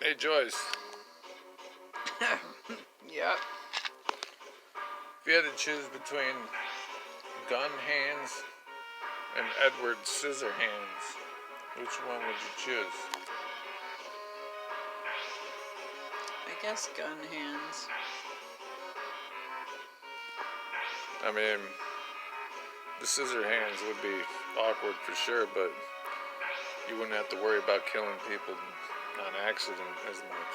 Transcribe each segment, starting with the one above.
Hey, Joyce. Yep. If you had to choose between gun hands and Edward Scissorhands, which one would you choose? I guess gun hands. I mean, the Scissorhands would be awkward for sure, but you wouldn't have to worry about killing people on accident as much.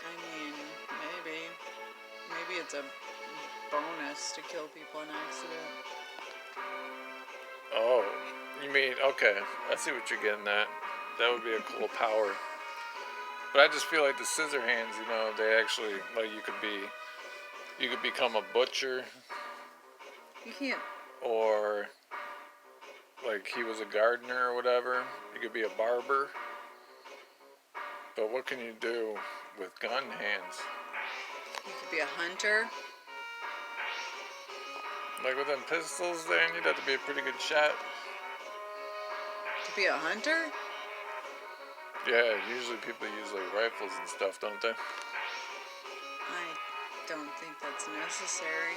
I mean, maybe. Maybe it's a bonus to kill people in accident. Oh, you mean, okay, I see what you're getting at. That would be a cool power. But I just feel like the Scissorhands, they actually, like, you could become a butcher. You can't. Or, like, he was a gardener or whatever. You could be a barber. But what can you do with gun hands? You could be a hunter. Like with them pistols, then you'd have to be a pretty good shot. To be a hunter? Yeah, usually people use like rifles and stuff, don't they? I don't think that's necessary.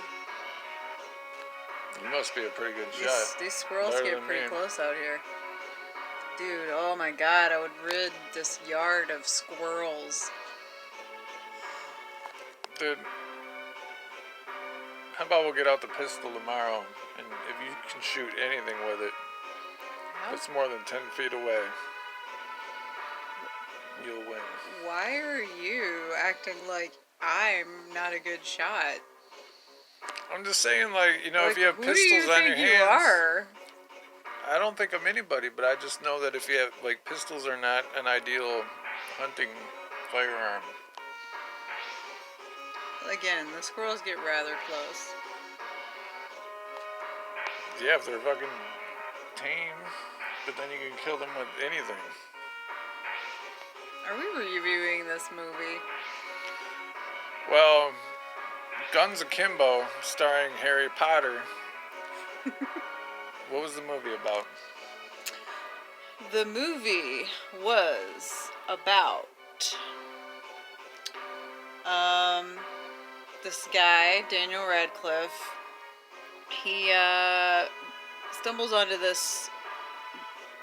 You must be a pretty good shot. These squirrels Better get than pretty me. close out here. Dude, oh my god, I would rid this yard of squirrels. Dude, how about we'll get out the pistol tomorrow, and if you can shoot anything with it, that's more than 10 feet away, you'll win. Why are you acting like I'm not a good shot? I'm just saying, like, if you have who do pistols you on your think hands... you are? I don't think I'm anybody, but I just know that if you have, like, pistols are not an ideal hunting firearm. Again, the squirrels get rather close. Yeah, if they're fucking tame, but then you can kill them with anything. Are we reviewing this movie? Well, Guns Akimbo, starring Harry Potter. What was the movie about? The movie was about this guy, Daniel Radcliffe. He stumbles onto this.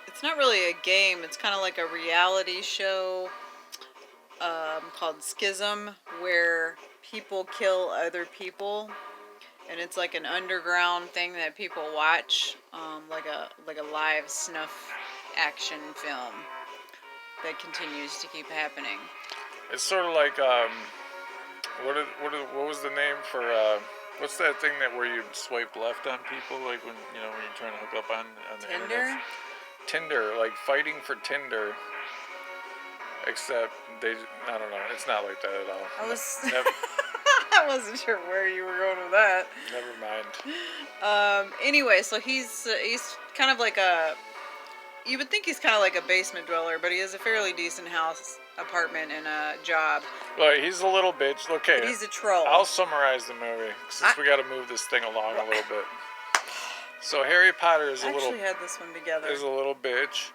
It's not really a game. It's kind of like a reality show called Schism, where people kill other people, and it's like an underground thing that people watch, like a live snuff action film that continues to keep happening. It's sort of like what was the name for what's that thing that where you swipe left on people, like when when you're trying to hook up on the internet? Tinder, like fighting for Tinder. Except I don't know, it's not like that at all. I wasn't sure where you were going with that. Never mind. Anyway, so he's kind of like you would think he's kind of like a basement dweller, but he has a fairly decent apartment, and a job. Well, he's a little bitch. Okay. But he's a troll. I'll summarize the movie, since we got to move this thing along a little bit. So Harry Potter is actually had this one together. Is a little bitch,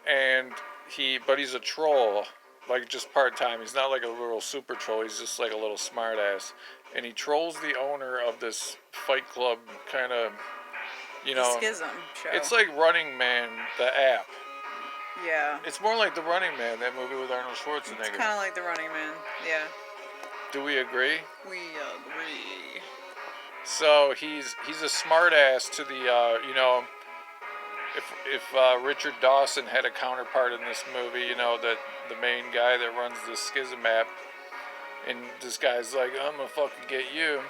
and but he's a troll, like just part-time. He's not like a little super troll. He's just like a little smart ass, and he trolls the owner of this fight club kind of, Schism show. It's like Running Man, the app. Yeah. It's more like The Running Man, that movie with Arnold Schwarzenegger. It's kind of like The Running Man, yeah. Do we agree? We agree. So he's a smart ass to the, if Richard Dawson had a counterpart in this movie, that the main guy that runs the Schism app, and this guy's like, I'm gonna fucking get you.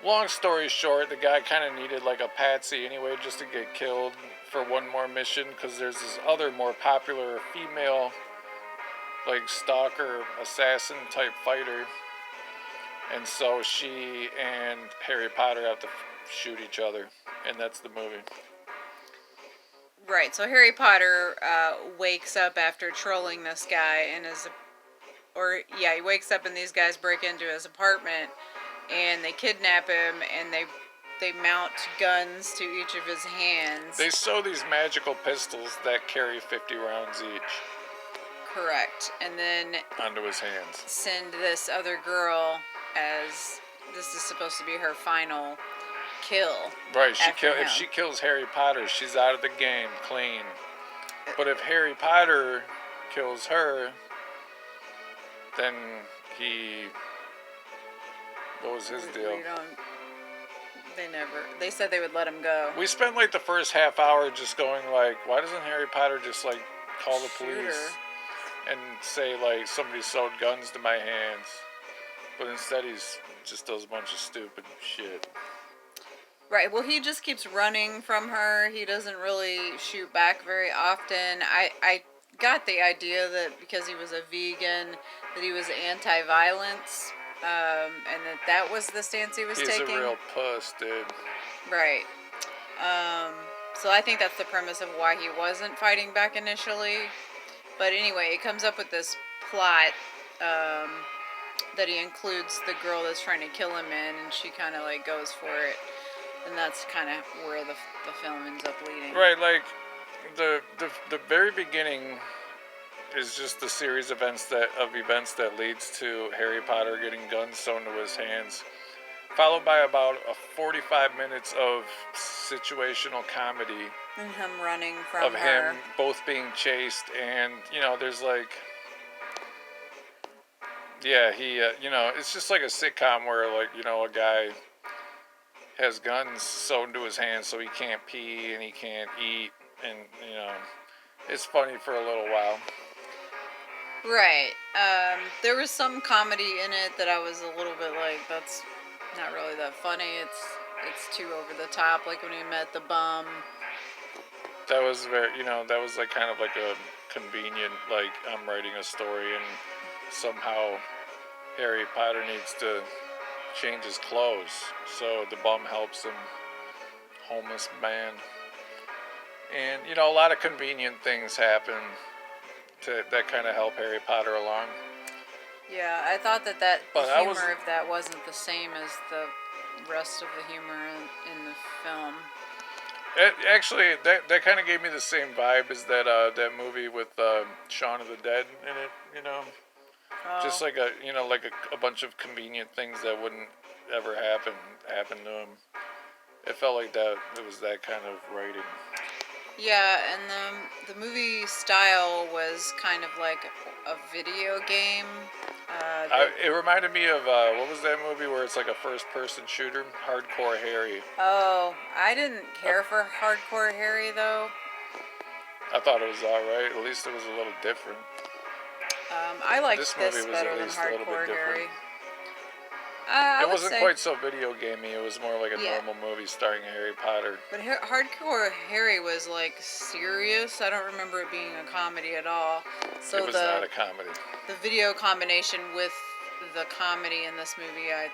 Long story short, the guy kind of needed like a patsy anyway, just to get killed for one more mission, because there's this other more popular female, like stalker, assassin type fighter, and so she and Harry Potter have to shoot each other, and that's the movie. Right, so Harry Potter wakes up after trolling this guy, and he wakes up and these guys break into his apartment, and they kidnap him, and they mount guns to each of his hands. They sew these magical pistols that carry 50 rounds each. Correct. And then onto his hands. send this other girl as this is supposed to be her final kill. Right. If If she kills Harry Potter, she's out of the game clean. But if Harry Potter kills her, then what was his deal? They said they would let him go. We spent like the first half hour just going like, why doesn't Harry Potter just like call the police and say like somebody sewed guns to my hands? But instead he's just does a bunch of stupid shit. Right, well he just keeps running from her. He doesn't really shoot back very often. I got the idea that because he was a vegan, that he was anti-violence. And that was the stance he was taking. He's a real puss, dude. Right. So I think that's the premise of why he wasn't fighting back initially. But anyway, it comes up with this plot that he includes the girl that's trying to kill him in, and she kind of like goes for it. And that's kind of where the film ends up leading. Right, like the very beginning is just the series of events that leads to Harry Potter getting guns sewn to his hands, followed by about 45 minutes of situational comedy and him running from of her. him both being chased, and there's like he it's just like a sitcom where like a guy has guns sewn to his hands so he can't pee and he can't eat, and it's funny for a little while. Right. There was some comedy in it that I was a little bit like, that's not really that funny. It's too over the top. Like when he met the bum. That was very, that was like kind of like a convenient, like I'm writing a story and somehow Harry Potter needs to change his clothes. So the bum helps him. Homeless man. And, a lot of convenient things happen that kind of help Harry Potter along. Yeah, I thought that the humor of that wasn't the same as the rest of the humor in the film. Actually, that kind of gave me the same vibe as that movie with Shaun of the Dead in it, Oh. Just like a bunch of convenient things that wouldn't ever happen to him. It felt like that. It was that kind of writing. Yeah, and the movie style was kind of like a video game. It reminded me of, what was that movie where it's like a first-person shooter? Hardcore Harry. Oh, I didn't care for Hardcore Harry, though. I thought it was alright. At least it was a little different. I liked this better than Hardcore Harry. It wasn't quite so video gamey. It was more like a normal movie starring Harry Potter. But Hardcore Harry was like serious. I don't remember it being a comedy at all. So it was not a comedy. The video combination with the comedy in this movie, I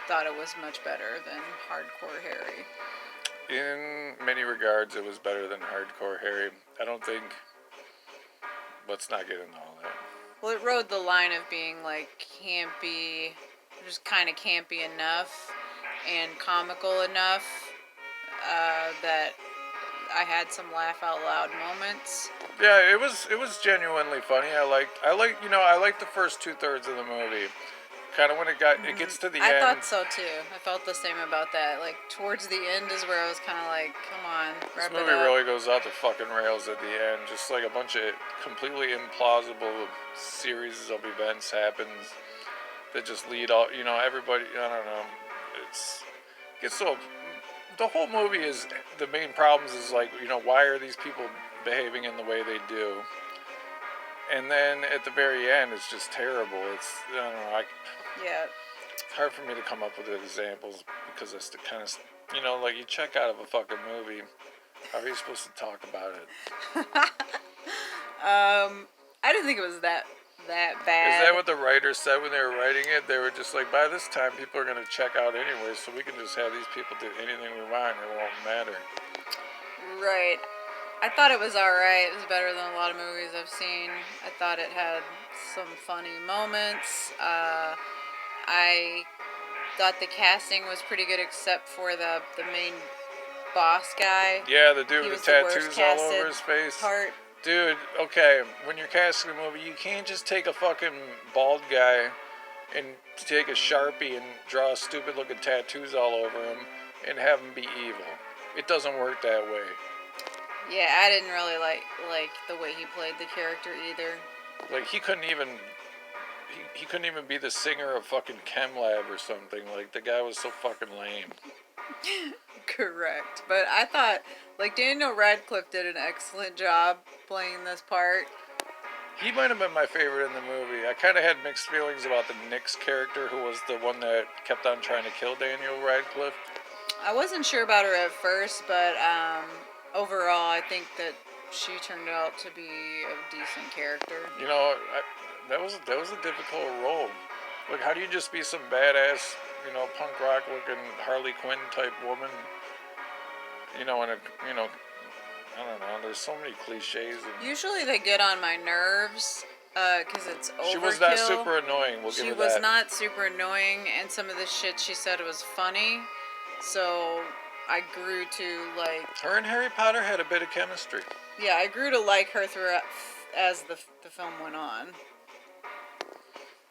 thought it was much better than Hardcore Harry. In many regards, it was better than Hardcore Harry. I don't think. Let's not get into all that. Well, it rode the line of being like campy, just kind of campy enough and comical enough that I had some laugh out loud moments. Yeah, it was genuinely funny. I liked the first 2/3 of the movie. Kind of when it gets to the end. I thought so too. I felt the same about that. Like towards the end is where I was kind of like, come on, wrap it up. This movie really goes off the fucking rails at the end. Just like a bunch of completely implausible series of events happens that just lead all. Everybody. I don't know. Gets so. The whole movie is the main problems is like why are these people behaving in the way they do. And then at the very end, it's just terrible. It's, I don't know, it's hard for me to come up with examples because it's the kind of, like you check out of a fucking movie. How are you supposed to talk about it? I didn't think it was that bad. Is that what the writers said when they were writing it? They were just like, by this time, people are going to check out anyway, so we can just have these people do anything we want and it won't matter. Right. I thought it was alright. It was better than a lot of movies I've seen. I thought it had some funny moments. I thought the casting was pretty good except for the main boss guy. Yeah, the dude with the tattoos all over his face. Dude, okay, when you're casting a movie, you can't just take a fucking bald guy and take a Sharpie and draw stupid looking tattoos all over him and have him be evil. It doesn't work that way. Yeah, I didn't really like the way he played the character either. Like, he couldn't even be the singer of fucking Chem Lab or something. Like, the guy was so fucking lame. Correct. But I thought, like, Daniel Radcliffe did an excellent job playing this part. He might have been my favorite in the movie. I kind of had mixed feelings about the Nyx character, who was the one that kept on trying to kill Daniel Radcliffe. I wasn't sure about her at first, but overall, I think that she turned out to be a decent character. You know, that was a difficult role. Like, how do you just be some badass, you know, punk rock looking Harley Quinn type woman? You know, in a, you know, I don't know. There's so many cliches. Usually they get on my nerves because it's overkill. She was not super annoying. We'll give her that. She was not super annoying, and some of the shit she said was funny. So I grew to like. Her and Harry Potter had a bit of chemistry. Yeah, I grew to like her throughout as the film went on.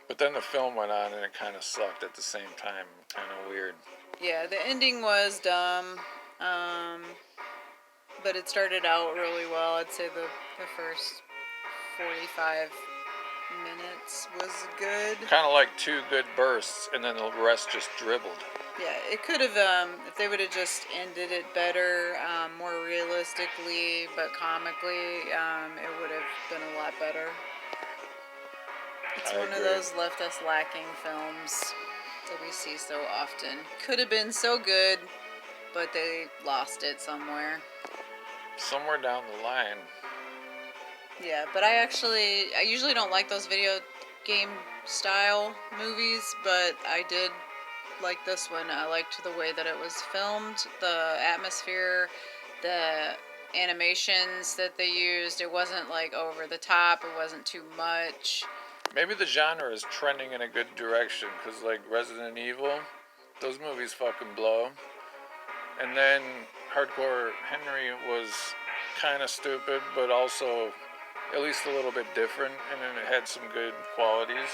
But then the film went on and it kind of sucked at the same time. Kind of weird. Yeah, the ending was dumb. But it started out really well. I'd say the first 45 minutes was good. Kind of like two good bursts, and then the rest just dribbled. Yeah, it could have, if they would have just ended it better, more realistically, but comically, it would have been a lot better. It's one of those left us lacking films that we see so often. Could have been so good, but they lost it somewhere. Somewhere down the line. Yeah, but I usually don't like those video game style movies, but I did like this one. I liked the way that it was filmed, the atmosphere, the animations that they used. It wasn't like over the top, it wasn't too much. Maybe the genre is trending in a good direction, because like Resident Evil, those movies fucking blow. And then Hardcore Henry was kind of stupid, but also at least a little bit different, and then it had some good qualities.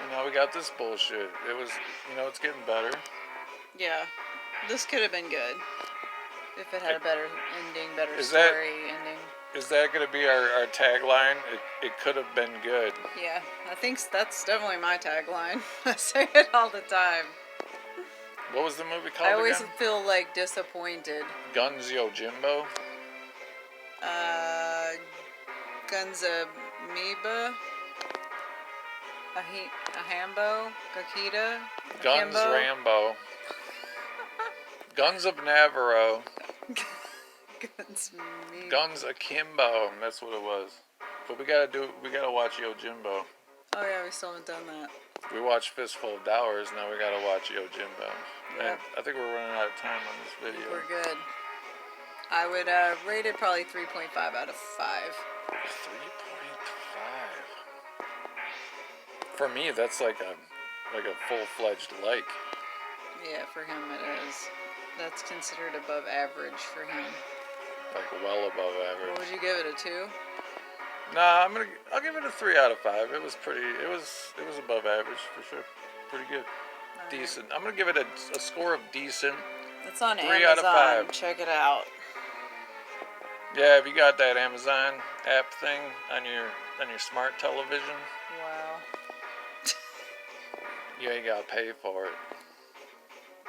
And now we got this bullshit. It was, you know, it's getting better. Yeah, this could have been good if it had a better ending, better story ending. Is that going to be our tagline? It could have been good. Yeah, I think that's definitely my tagline. I say it all the time. What was the movie called I always again? feel like disappointed. Guns Yojimbo? Gunza-Miba? Ahambo? Gakita? Guns Akimbo? Rambo. Guns of Navarro. Guns Akimbo. That's what it was. But we gotta watch Yojimbo. Oh yeah, we still haven't done that. We watched Fistful of Dollars, now we gotta watch Yojimbo. Yep. And I think we're running out of time on this video. We're good. I would rate it probably 3.5 out of 5. 3.5. For me, that's like a full-fledged like. Yeah, for him it is. That's considered above average for him. Like well above average. What would you give it, a 2? Nah, I'll give it a 3 out of 5. It was above average for sure. Pretty good. All Decent. I'm gonna give it a score of decent. It's on 3 Amazon. out of 5. Check it out. Yeah, if you got that Amazon app thing on your smart television, Wow. you ain't gotta pay for it.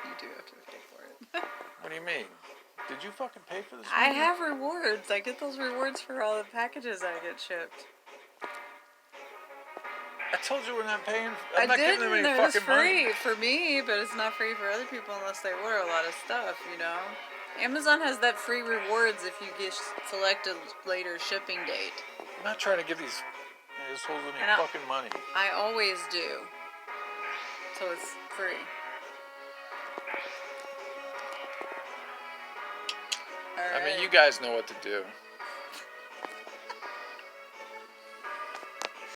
You do have to pay for it. What do you mean? Did you fucking pay for this movie? I have rewards. I get those rewards for all the packages I get shipped. I told you we're not paying. I I'm not giving them didn't. any It was fucking free money. for me, but it's not free for other people unless they order a lot of stuff, you know? Amazon has that free rewards if you get select a later shipping date. I'm not trying to give these assholes any And fucking money. I always do. So it's free. I mean, you guys know what to do.